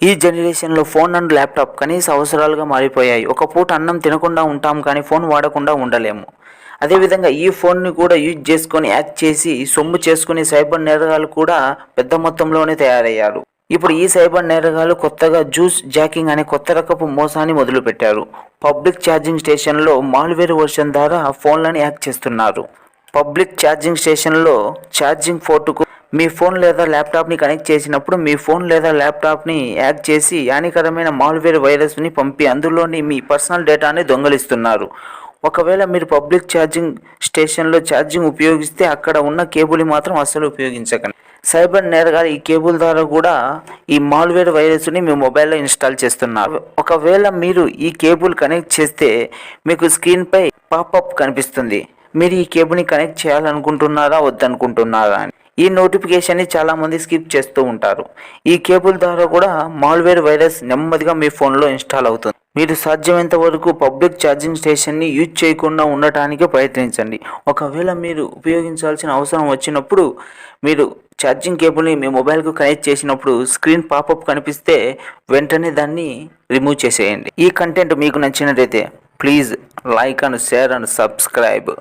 ఈ జనరేషన్లో phone and laptop కనీస అవసరాలుగా మారిపోయాయి. ఒక పూట అన్నం తినకుండా ఉంటాం కానీ ఫోన్ వాడకుండా ఉండలేము. అదేవిధంగా ఈ ఫోన్ని కూడా యూజ్ చేసుకొని హ్యాక్ చేసి సొమ్ము చేసుకునే సైబర్ నేరగాలు కూడా పెద్ద మొత్తంలోనే తయారయ్యారు. ఇప్పుడు ఈ సైబర్ నేరగాలు కొత్తగా జ్యూస్ జాకింగ్ అనే కొత్త రకపు మోసాన్ని మొదలుపెట్టారు. పబ్లిక్ ఛార్జింగ్ స్టేషన్లో మాల్వేర్ వర్షన్ ద్వారా ఫోన్లను హ్యాక్ చేస్తున్నారు. పబ్లిక్ ఛార్జింగ్ స్టేషన్లో ఛార్జింగ్ పోర్టుకు మీ ఫోన్ లేదా ల్యాప్టాప్ని కనెక్ట్ చేసినప్పుడు మీ ఫోన్ లేదా ల్యాప్టాప్ని హ్యాక్ చేసి హానికరమైన మాల్వేర్ వైరస్ని పంపి అందులోని మీ పర్సనల్ డేటాని దొంగలిస్తున్నారు. ఒకవేళ మీరు పబ్లిక్ ఛార్జింగ్ స్టేషన్లో ఛార్జింగ్ ఉపయోగిస్తే అక్కడ ఉన్న కేబుల్ మాత్రం అస్సలు ఉపయోగించకండి. సైబర్ నేరగాలు ఈ కేబుల్ ద్వారా కూడా ఈ మాల్వేర్ వైరస్ని మీ మొబైల్లో ఇన్స్టాల్ చేస్తున్నారు. ఒకవేళ మీరు ఈ కేబుల్ కనెక్ట్ చేస్తే మీకు స్క్రీన్పై పాపప్ కనిపిస్తుంది. మీరు ఈ కేబుల్ని కనెక్ట్ చేయాలనుకుంటున్నారా వద్దనుకుంటున్నారా అని. ఈ నోటిఫికేషన్ని చాలామంది స్కిప్ చేస్తూ ఉంటారు. ఈ కేబుల్ ద్వారా కూడా మాల్వేర్ వైరస్ నెమ్మదిగా మీ ఫోన్లో ఇన్స్టాల్ అవుతుంది. మీరు సాధ్యమైనంత వరకు పబ్లిక్ ఛార్జింగ్ స్టేషన్ని యూజ్ చేయకుండా ఉండటానికి ప్రయత్నించండి. ఒకవేళ మీరు ఉపయోగించాల్సిన అవసరం వచ్చినప్పుడు మీరు ఛార్జింగ్ కేబుల్ని మీ మొబైల్కు కనెక్ట్ చేసినప్పుడు స్క్రీన్ పాపప్ కనిపిస్తే వెంటనే దాన్ని రిమూవ్ చేసేయండి. ఈ కంటెంట్ మీకు నచ్చినట్లయితే please like and share and subscribe.